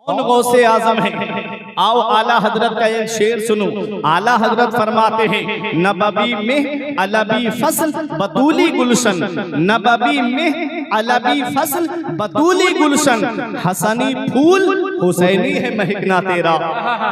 कौन गौसे आजम है? आओ आला हजरत का एक शेर सुनो। आला हजरत फरमाते हैं, नबवी में अलबी फसल बतूली गुलशन, नबवी में अलबी फसल बतूली गुलशन, हसनी फूल हुसैनी है महकना तेरा,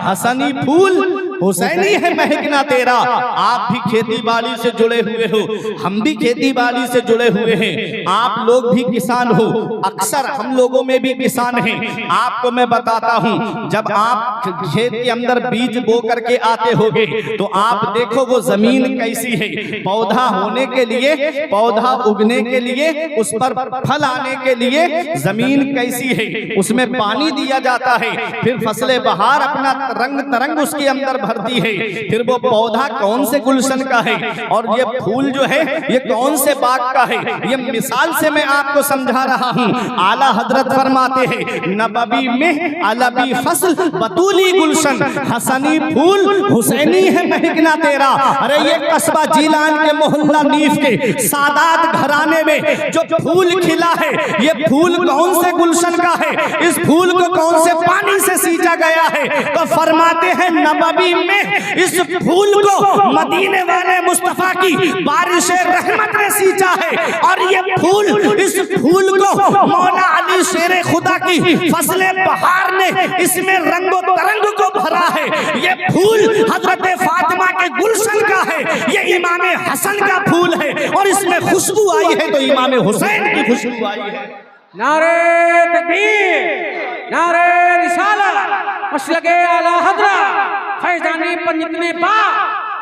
हसनी फूल हुसैनी है महकना तेरा। आप भी खेती बाड़ी से जुड़े हुए हो, हम भी खेती बाड़ी से जुड़े हुए हैं, आप लोग भी किसान हो, अक्सर हम लोगों में भी किसान हैं। आपको मैं बताता हूँ, जब आप खेत के अंदर बीज बो करके आते होगे तो आप देखो वो जमीन कैसी है। पौधा होने के लिए, पौधा उगने के लिए, उस पर फल आने के लिए जमीन कैसी है, उसमें पानी दिया जाता है, फिर फसलें बहार अपना रंग तरंग उसके अंदर भरती है। फिर वो पौधा कौन से गुलशन का है और ये फूल जो है ये कौन से बाग का है, ये मिसाल से मैं आपको समझा रहा हूँ। आला हजरत फरमाते हैं, नबवी में अलबी फसल बतूली गुलशन, हसनी फूल हुसैनी है महकना तेरा। अरे ये कस्बा जीलान के मोहल्ला नीफ के सादात घराने में जो फूल खिला है, ये फूल कौन से गुलशन का है, इस फूल को कौन से पानी से सींचा गया है? तो फरमाते हैं, नबवी में इस फूल को मदीने वाले मुस्तफा की बारिश रहमत ने सींचा है, और ये फूल, इस फूल को मौला अली शेरे खुदा की फसले बहार ने इसमें रंगो तरंग को भरा है। ये फूल हजरत फातिमा के गुलशन का है, ये इमाम हसन का फूल है, और इसमें खुशबू आई है तो इमाम हुसैन की खुशबू आई है। नारे तकबीर, नारे रिसालत, मसलके आला हजरत फैजानी पंडित में पा,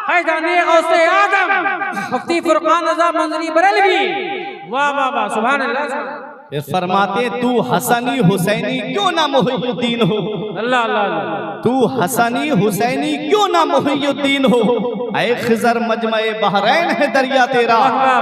फैजानी गौसे आजम मुफ्ती फुरकान रज़ा मंजरी बरेलवी। वाह वाह वाह, सुभान अल्लाह। फरमाते, तू हसनी हुसैनी क्यों ना मुहियुद्दीन हो, अल्लाह अल्लाह अल्लाह, तू हसनी हुसैनी क्यों ना मुहियुद्दीन हो। ऐ खिजर मजमए बहरैन है दरिया तेरा,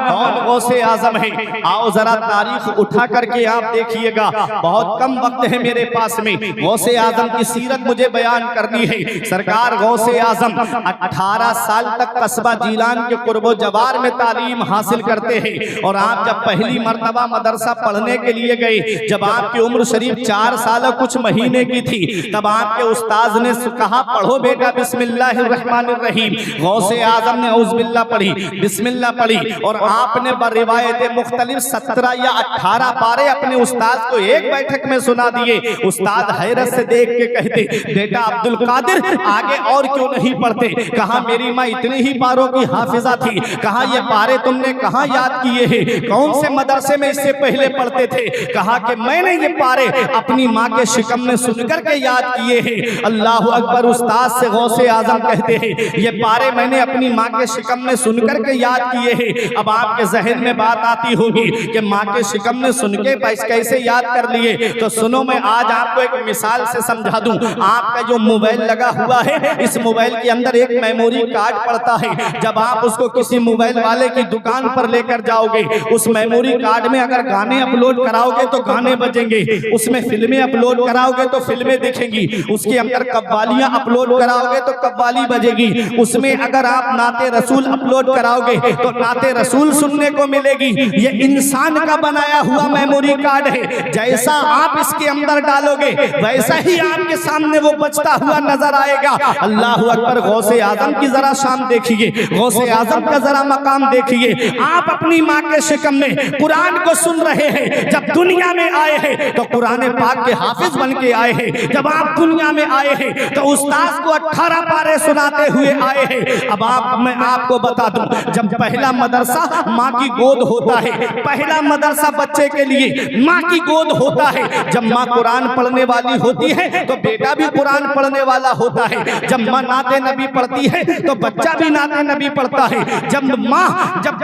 कौन गौसे आजम है? आओ जरा तारीख उठा करके आप देखिएगा, बहुत कम वक्त है मेरे पास में। गौसे आजम की सीरत मुझे बयान करनी है। सरकार गौसे आजम 18 साल तक कस्बा जीलान के कुर्बो जवार में तालीम हासिल करते हैं, और आप जब पहली मर्तबा मदरसा पढ़ने के लिए गए, जब आपकी उम्र शरीफ 4 साल कुछ महीने की थी, तब आपके उस्ताद ने कहा, पढ़ो बेटा बिस्मिल्लाहिर्रहमानिर्रहीम। गौसे आजम ने औज़ुबिल्लाह पढ़ी, बिस्मिल्लाह पढ़ी, और आपने बरिवायत मुख्तलिफ 17 या 18 पारे अपने उस्ताद को एक बैठक में सुना दिए। उस्ताद हैरत से देख के कहते, बेटा अब्दुल कादिर आगे और क्यों नहीं पढ़ते? कहा, मेरी माँ इतने ही पारों की हाफिजा थी। कहा, ये पारे तुमने कहाँ याद किए हैं? कौन से मदरसे में इससे पहले पढ़ते थे? कहा कि मैंने ये पारे अपनी माँ के शिकम में सुनकर के याद किए हैं। अल्लाह अकबर। उस्ताद से गौसे आजम कहते हैं, ये पारे मैंने अपनी माँ के शिकम में सुनकर के याद किए हैं। अब आपके जहन में बात आती होगी कि माँ के शिकम में सुन के कैसे याद कर लिए? तो सुनो, मैं आज आपको एक मिसाल से समझा दूं। आपका जो मोबाइल लगा हुआ है, इस मोबाइल के अंदर एक मेमोरी कार्ड पड़ता है। जब आप उसको किसी मोबाइल वाले की दुकान पर लेकर जाओगे, उस मेमोरी कार्ड में अगर गाने अपलोड कराओगे तो गाने बजेंगे, उसमें फिल्में अपलोड कराओगे तो फिल्में दिखेंगी, उसके अंदर कव्वालियां अपलोड कराओगे तो कव्वाली बजेगी, उसमें अगर आप नाते रसूल अपलोड कराओगे तो नाते रसूल सुनने को मिलेगी। ये इंसान का बनाया हुआ मेमोरी कार्ड है। जैसा आप इसके अंदर डालोगे वैसा ही आपके सामने वो बचता हुआ नजर आएगा। अल्लाह अकबर। गौसे आजम की जरा शान देखिए, गौसे आजम का जरा मकाम देखिए। आप अपनी माँ के शिकम में कुरान को सुन रहे हैं। जब दुनिया में आए हैं तो कुरान पाक के हाफिज बन के आए हैं। जब आप दुनिया में आए हैं तो उस्ताद को 18 पारे सुनाते हुए आए हैं। अब मैं आपको बता दूं, जब पहला मदरसा माँ की गोद होता है, पहला मदरसा बच्चे के लिए माँ की गोद होता है। जब माँ कुरान पढ़ने वाली होती है तो बेटा भी कुरान पढ़ने वाला होता है। जब माँ नाते नबी पढ़ती है तो बच्चा भी नाते नबी पढ़ता है। जब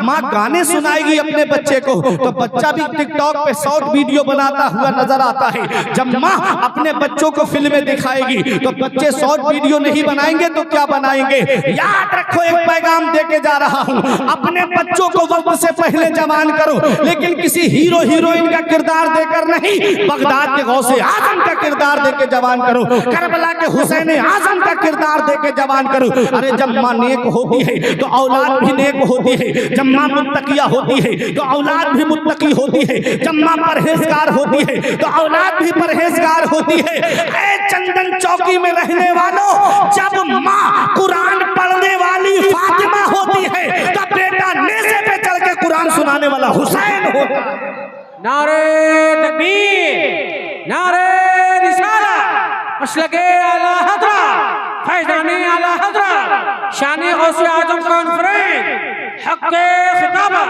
माँ गाने सुनाएगी अपने बच्चे को तो बच्चा भी टिकटॉक पे शॉर्ट वीडियो बनाता हुआ नजर आता है। जब माँ अपने बच्चों को फिल्में दिखाएगी तो बच्चे शॉर्ट वीडियो नहीं बनाएंगे तो क्या बनाएंगे? याद रखो, एक पैगाम देके जा रहा हूँ, अपने बच्चों को वक्त से पहले जवान करो, लेकिन किसी हीरो हीरोइन का किरदार देकर नहीं, बगदाद के गौसे आजम का किरदार देके जवान करो, करबला के हुसैन आजम का किरदार देके जवान करो। अरे जब माँ नेक होती है तो औलाद भी नेक होती है। जब माँ मुत्तकिया होती है तो औलाद भी मुत्तकी होती है। जब माँ परहेजगार होती है तो औलाद भी परहेजगार होती है। चंदन चौकी में रहने वालों, जब माँ कुरान पढ़ने वाली फातिमा होती है तो बेटा नेज़े पे चढ़ के कुरान सुनाने वाला हुसैन होता है। नारे तकबीर, नारे रिसाला, मसलके आला हज़रा, फैज़ाने आला हज़रा, शान गौसे आज़म कॉन्फ्रेंस, हक़्क़े खिताबा।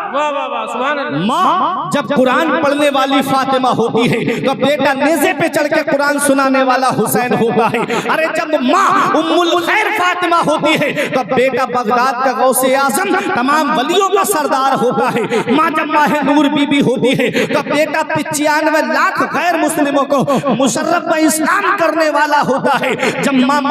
वाह वाह वाह, सुभान अल्लाह। माँ जब कुरान पढ़ने वाली फातिमा होती है तो बेटा नेज़े पे चढ़ के कुरान सुनाने वाला हुसैन होता है। अरे जब माँ उम्मुल खैर फातिमा होती है तो बेटा बगदाद का गौसे आज़म, तमाम वलियों का सरदार होता है। माँ जब माह नूर बीबी होती है तो बेटा 95 लाख गैर मुस्लिमों को मुशर्रफ इस्लाम करने वाला होता है। जब माँ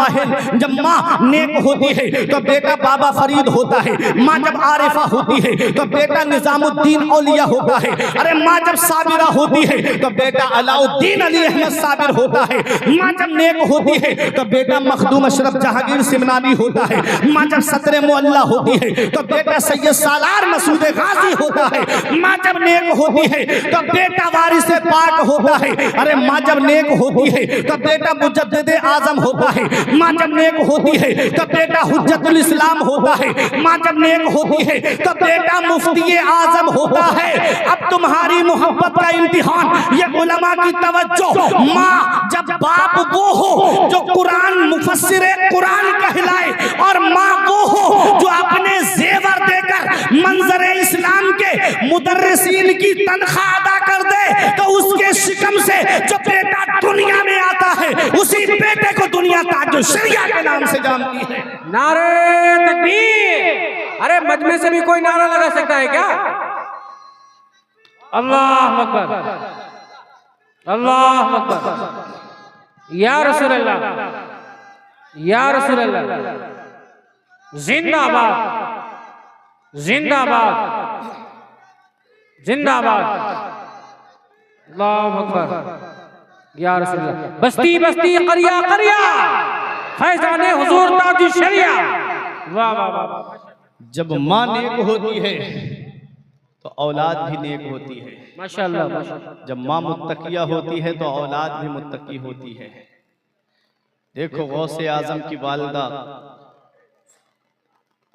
नेक होती है तो बेटा बाबा फरीद होता है। माँ जब आरिफा होती है तो बेटा निजामुद्दीन औलिया होता है। अरे माँ जब साबिरा होती है तो बेटा अलाउद्दीन अली अहमद साबिर होता है। माँ जब नेक होती है तो बेटा मखदूम अशरफ जहांगीर सिमनानी होता है। माँ जब सदर मुअल्ला होती है तो बेटा सैयद सालार मसूद गाजी होता है। माँ जब नेक होती है तो बेटा वारिस पाक होता है। अरे माँ जब नेक होती है तो बेटा मुजद्दिद आजम होता है। माँ जब नेक होती है तो बेटा हुज्जतुल इस्लाम होता है। माँ जब नेक होती है तो बेटा मुफ्ती आजम होता है। अब तुम्हारी मोहब्बत का इम्तिहान, ये उलमा की तवज्जो, माँ जब बाप वो हो जो कुरान मुफस्सिरे कुरान कहलाए, और माँ वो हो जो अपने जेवर देकर मंजर इस्लाम के मुदर्रिसीन की तनख्वाह अदा कर दे, तो उसके शिकम से जो बेटा दुनिया में आता है उसी बेटे को दुनिया ताज शरिया के नाम से जानती है। नारे तकबीर। अरे मजमे से भी कोई नारा लगा सकता है क्या? अल्लाह अकबर, अल्लाह अकबर, या रसूल अल्लाह, या रसूल अल्लाह, जिंदाबाद, जिंदाबाद, जिंदाबाद, अल्लाह अकबर, या रसूल अल्लाह। बस्ती बस्ती करिया करिया, फैज़ाने हुजूर ताज शरिया। वाह वाह वाह। जब माँ नेक होती है तो औलाद भी नेक होती है। माशाअल्लाह माशाअल्लाह। जब माँ मुत्तकिया होती है तो औलाद भी मुत्तकी होती है। देखो गौसे आजम की वालिदा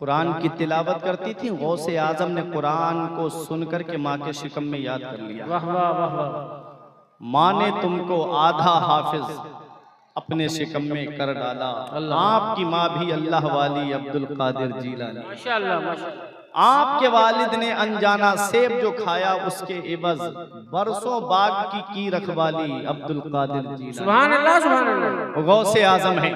कुरान की तिलावत करती थी, गौसे आजम ने कुरान को सुनकर के माँ के शिकम में याद कर लिया। वाह वाह वाह वाह। माँ ने तुमको आधा हाफिज अपने शिकम में कर डाला। आपकी माँ भी अल्लाह वाली अब्दुल कादिर जीलानी। माशाअल्लाह माशाअल्लाह। आपके वालिद ने अनजाना सेब जो खाया उसके एवज बरसों बाग की रखवाली अब्दुल कादिर जीलानी। सुभान अल्लाह सुभान अल्लाह। गौसे आजम है।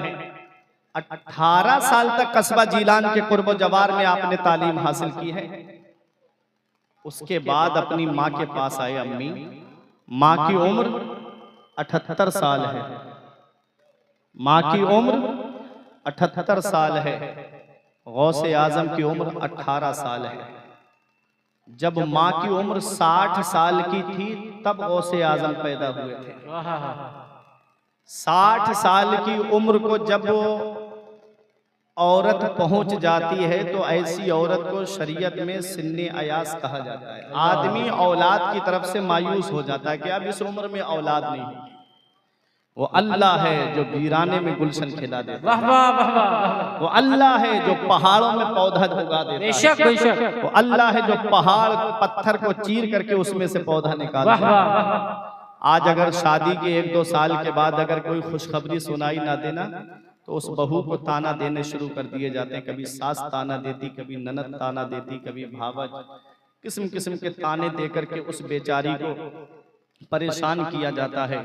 18 साल तक कस्बा जीलान के कुर्ब जवार में आपने तालीम हासिल की है। उसके बाद अपनी माँ के पास आए। अम्मी, माँ की उम्र 78 साल है। माँ की उम्र 78 साल है। गौसे आजम की उम्र 18 साल है। जब माँ की उम्र 60 साल की थी तब गौसे आजम पैदा हुए थे। 60 साल की उम्र को जब औरत पहुंच जाती है तो ऐसी औरत को शरीयत में सिन्ने अयास कहा जाता है। आदमी औलाद की तरफ से मायूस हो जाता है कि अब इस उम्र में औलाद नहीं। वो अल्लाह है जो वीराने में गुलशन खिला देता है। वो अल्लाह है जो पहाड़ों में पौधा उगा देता है। वो अल्लाह है जो पहाड़ पत्थर को चीर करके उसमें से पौधा निकालता है। आज अगर शादी के 1-2 साल के बाद अगर कोई खुशखबरी सुनाई ना देना तो उस बहू को ताना देने शुरू कर दिए जाते हैं। कभी सास ताना देती, कभी ननद ताना देती, कभी भावज, किस्म किस्म के ताने दे करके उस बेचारी को परेशान किया जाता है।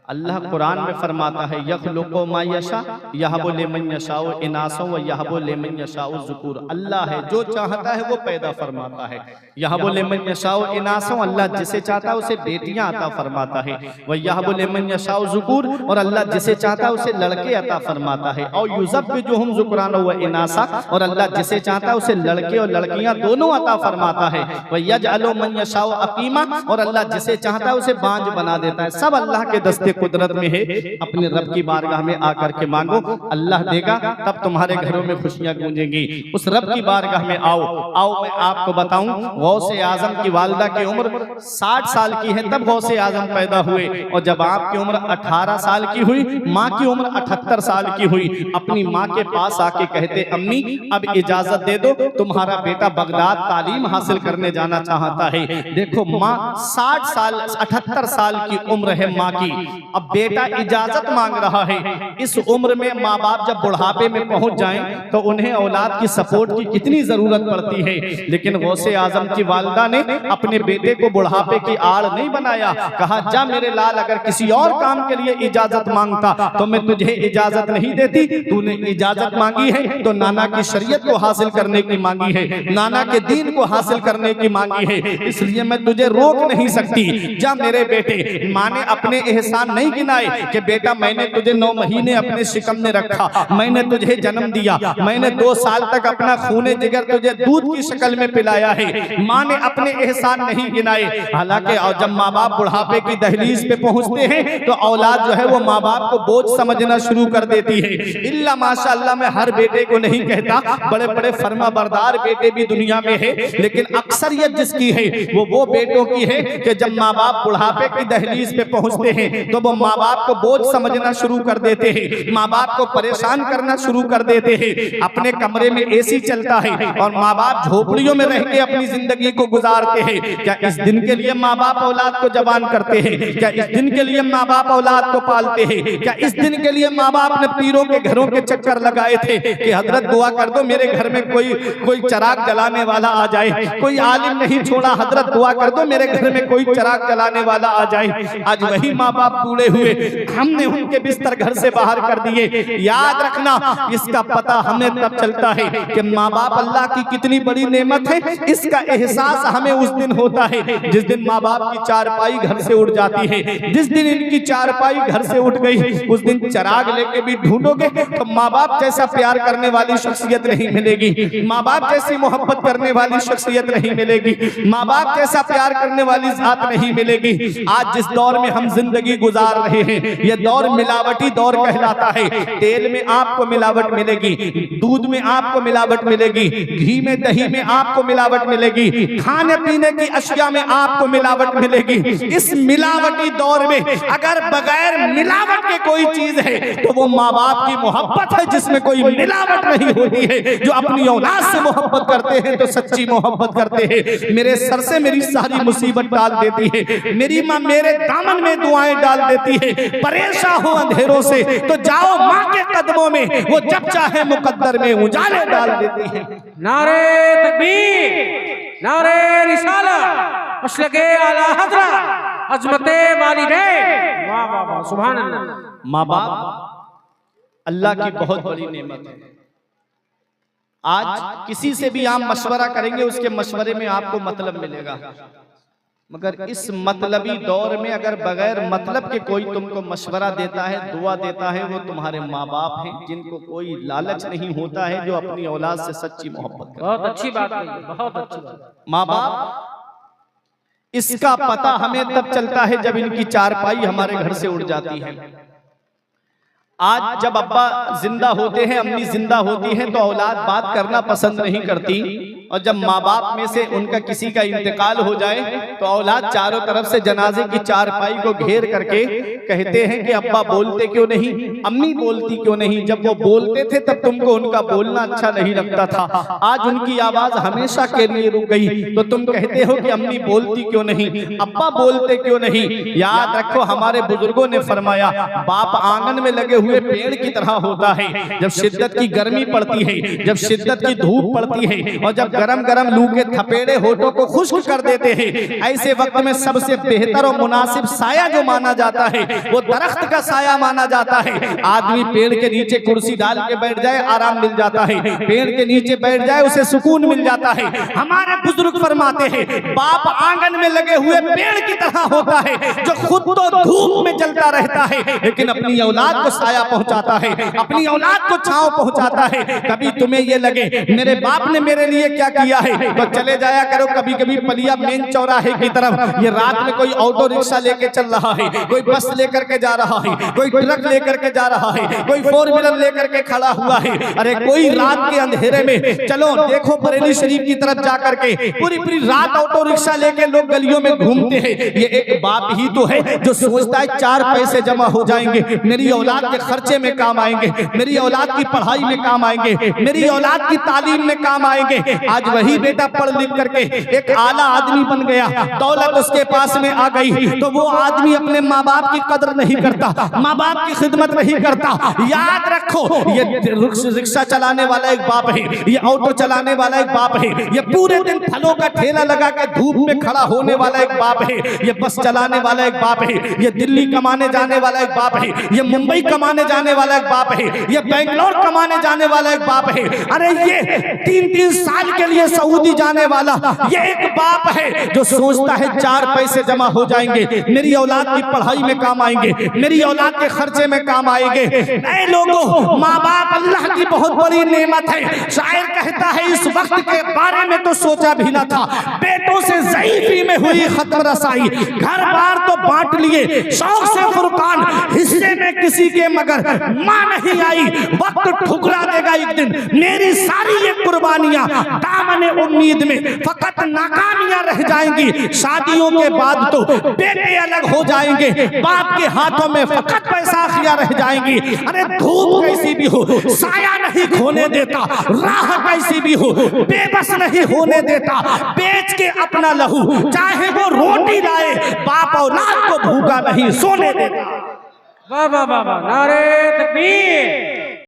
अल्लाह कुरान में फरमाता है यखलुकु मा यशा यहबु लिमन यशाउ इनासा व यहबु लिमन यशाउ ज़ुकूर। अल्लाह है जो चाहता है वो पैदा फरमाता है। यहबु लिमन यशाउ इनासा, अल्लाह जिसे चाहता है उसे बेटियां अता फरमाता है। व यहबु लिमन यशाउ ज़ुकूर, और अल्लाह जिसे चाहता है उसे लड़के अता फरमाता है। और युज़व्विजुहुम ज़ुकरान व इनासा, और अल्लाह जिसे चाहता है उसे लड़के और लड़कियां दोनों अता फरमाता है। व यजअलु मन यशाउ अकीमा, और अल्लाह जिसे चाहता है उसे बांझ बना देता है। सब अल्लाह के दस्ते कुदरत में है, अपने रब की बारगाह में आकर के मांगो, अल्लाह देगा, तब तुम्हारे घरों में खुशियां गूंजेंगी। उस रब की बारगाह में आओ। आओ मैं आपको बताऊं, गौसे आजम की वालिदा की उम्र 60 साल की है तब गौसे आजम पैदा हुए, और जब आपकी उम्र 18 साल की हुई, माँ की उम्र 78 साल की हुई, अपनी माँ के पास आके कहते, अम्मी अब इजाजत दे दो, तुम्हारा बेटा बगदाद तालीम हासिल करने जाना चाहता है। देखो माँ 60 साल 78 साल की उम्र है माँ की, अब बेटा इजाजत मांग रहा है। इस उम्र में माँ बाप जब बुढ़ापे में पहुंच जाएं तो उन्हें औलाद की सपोर्ट की कितनी जरूरत पड़ती है, लेकिन गौसे आजम की वालिदा ने अपने बेटे को बुढ़ापे की आड़ नहीं बनाया। कहा, जा मेरे लाल, अगर किसी और काम के लिए इजाजत मांगता तो मैं तुझे इजाजत नहीं देती, तूने इजाजत मांगी है तो नाना की शरीयत को हासिल करने की मांगी है, नाना के दीन को हासिल करने की मांगी है, इसलिए मैं तुझे रोक नहीं सकती। जा मेरे बेटे। माँ ने अपने एहसान नहीं गिनाए कि बेटा मैंने तुझे 9 महीने अपने शिकम में रखा, मैंने तुझे जन्म दिया, मैंने 2 साल तक अपना खूने जिगर तुझे दूध की शक्ल में पिलाया है। माँ ने अपने एहसान नहीं गिनाए। हालांकि जब माँ बाप बुढ़ापे की दहलीज पे पहुंचते हैं तो औलाद जो है वो माँ बाप को बोझ समझना शुरू कर देती है। इल्ला माशाअल्लाह, मैं हर बेटे को नहीं कहता, बड़े बड़े फर्मा बरदार बेटे भी दुनिया में है, लेकिन अक्सरियत जिसकी है वो बेटों की है कि जब माँ बाप बुढ़ापे की दहलीज पे पहुंचते हैं तो वो माँ बाप को बोझ समझना शुरू कर देते हैं, माँ बाप को परेशान करना शुरू कर देते हैं। अपने कमरे में एसी चलता है और माँ बाप झोपड़ियों में रह के अपनी जिंदगी को गुजारते हैं। क्या इस दिन के लिए माँ बाप औलाद को जवान करते हैं? क्या इस दिन के लिए माँ बाप औलाद को पालते हैं? क्या इस दिन के लिए माँ बाप ने पीरों के घरों के चक्कर लगाए थे कि हजरत दुआ कर दो मेरे घर में कोई चराग जलाने वाला आ जाए? कोई आलिम नहीं छोड़ा, हजरत दुआ कर दो मेरे घर में कोई चराग जलाने वाला आ जाए। आज वही माँ बाप बूढ़े हुए, हमने उनके बिस्तर घर से बाहर कर दिए। याद रखना, इसका पता हमें तब चलता है कि माँ बाप अल्लाह की कितनी बड़ी नेमत है। इसका एहसास हमें उस दिन होता है जिस दिन माँ बाप की चारपाई घर से उठ जाती है। जिस दिन इनकी चारपाई घर से उठ गई, उस दिन चराग लेके भी ढूंढोगे तो माँ बाप जैसा प्यार करने वाली शख्सियत नहीं मिलेगी, माँ बाप जैसी मोहब्बत करने वाली शख्सियत नहीं मिलेगी, माँ बाप जैसा प्यार करने वाली जात नहीं मिलेगी। आज जिस दौर में हम जिंदगी गुजार रहे हैं, यह दौर मिलावटी दौर कहलाता है। तेल में आपको मिलावट मिलेगी, दूध में आपको मिलावट मिलेगी, घी में दही में आपको मिलावट मिलेगी, खाने पीने की अशिया में आपको मिलावट मिलेगी। इस मिलावटी दौर में अगर बगैर मिलावट के कोई चीज है तो वो माँ बाप की मोहब्बत है, जिसमें कोई मिलावट नहीं होती है। जो अपनी औलाद से मोहब्बत करते हैं तो सच्ची मोहब्बत करते हैं। मेरे सर से मेरी सारी मुसीबत डाल देती है, मेरी माँ मेरे दामन में दुआएं डाल देती है। परेशान हो अंधेरों से तो जाओ माँ के कदमों में, वो जब चाहे मुकद्दर में उजाले डाल देती है। नारे तकबीर, नारे रिसालत, मसलके आला हज़रत, अज़मते वालिदैन। वाह वाह वाह, सुभान अल्लाह। माँ बाप अल्लाह की बहुत बड़ी नेमत है। आज किसी से भी आप मशवरा करेंगे, उसके मशवरे में आपको मतलब मिलेगा, मगर इस मतलबी दौर में अगर बगैर मतलब के कोई तुमको मशवरा देता है, दुआ देता है, वो तुम्हारे माँ बाप हैं, जिनको कोई लालच नहीं होता है, जो अपनी औलाद से सच्ची मोहब्बत करते हैं। बहुत अच्छी बात है, बहुत अच्छी बात। माँ बाप, इसका पता हमें तब चलता है जब इनकी चारपाई हमारे घर से उड़ जाती है। आज जब अब्बा जिंदा होते हैं, अम्मी जिंदा होती हैं, तो औलाद बात करना पसंद नहीं करती, और जब माँ बाप में से उनका किसी का इंतकाल हो जाए तो औलाद चारों तरफ से जनाजे की चारपाई को घेर करके कहते हैं कि अब्बा बोलते क्यों नहीं, अम्मी बोलती क्यों नहीं? जब वो बोलते थे तब तुमको उनका बोलना अच्छा नहीं लगता था, आज उनकी आवाज हमेशा के लिए रुक गई तो तुम कहते हो कि अम्मी बोलती क्यों नहीं, अब्बा बोलते क्यों नहीं? याद रखो, हमारे बुजुर्गों ने फरमाया, बाप आंगन में लगे हुए पेड़ की तरह होता है। जब शिद्दत की गर्मी पड़ती है, जब शिद्दत की धूप पड़ती है, और जब गरम गरम लू के थपेड़े होठों को खुश्क कर देते हैं, ऐसे वक्त में सबसे बेहतर और मुनासिब साया जो माना जाता है वो दरख्त का साया माना जाता है। आदमी पेड़ के नीचे कुर्सी डाल के बैठ जाए, आराम मिल जाता है, पेड़ के नीचे बैठ जाए, उसे सुकून मिल जाता है। हमारे बुजुर्ग फरमाते हैं, बाप आंगन में लगे हुए पेड़ की तरह होता है, जो खुद तो धूप में जलता रहता है लेकिन अपनी औलाद को साया साया पहुंचाता है, अपनी औलाद को छांव पहुंचाता है। कभी तुम्हें ये लगे मेरे बाप ने मेरे लिए क्या किया है, तो चले जाया करो कभी कभी पलिया मेन चौराहे की तरफ। ये रात में कोई ऑटो रिक्शा लेके चल रहा है, कोई बस लेकर के जा रहा है, कोई ट्रक लेकर के जा रहा है, कोई 4 व्हीलर लेकर के खड़ा हुआ है। अरे कोई रात के अंधेरे में, चलो देखो बरेली शरीफ की तरफ जाकर के पूरी पूरी रात ऑटो रिक्शा लेके लोग गलियों में घूमते हैं। ये एक बाप ही तो है जो सोचता है 4 पैसे जमा हो जाएंगे, मेरी औलाद के खर्चे में काम आएंगे, मेरी औलाद की पढ़ाई में काम आएंगे, मेरी औलाद की तालीम में काम आएंगे। आज वही बेटा पढ़ लिख करके एक आला आदमी बन गया, दौलत उसके पास में आ गई, तो वो आदमी अपने माँ बाप की कदर नहीं करता, माँ बाप की खिदमत नहीं करता। याद रखो, ये रिक्शा चलाने वाला एक बाप है, ये ऑटो चलाने वाला एक बाप है, ये पूरे दिन फलों का ठेला लगा के धूप में खड़ा होने वाला एक बाप है, ये बस चलाने वाला एक बाप है, ये दिल्ली कमाने जाने वाला एक बाप है, ये मुंबई कमाने जाने वाला एक बाप है, ये बेंगलोर कमाने जाने वाला एक बाप है। अरे ये 3-3 साल के लिए सऊदी जाने वाला ये एक बाप है जो सोचता है 4 पैसे जमा हो जाएंगे, मेरी औलाद की पढ़ाई में काम आएंगे, मेरी औलाद के खर्चे में काम आएंगे। ऐ लोगों, माँ बाप अल्लाह की बहुत बड़ी नेमत है। शायर कहता है इस वक्त के बारे में तो सोचा भी ना था, बेटों से ज़ईफ़ी में हुई खत्म रसाई, घर बार तो बांट लिए शौक से फुरकान, हिस्से में किसी के मगर माँ नहीं आई। वक्त ठुकरा देगा एक दिन मेरी सारी ये कुर्बानियां, दामने उम्मीद में फकत नाकामियां रह जाएंगी। शादियों के बाद तो बेटे अलग हो जाएंगे, बाप के हाथों में फकत पैसाखियां रह जाएंगी। अरे धूप कैसी भी हो साया नहीं खोने देता, राह कैसी भी हो बेबस नहीं होने देता, बेच के अपना लहू चाहे वो रोटी लाए, बाप औलाद को भूखा नहीं सोने देता। वाह वाह वाह, नारे तकबीर।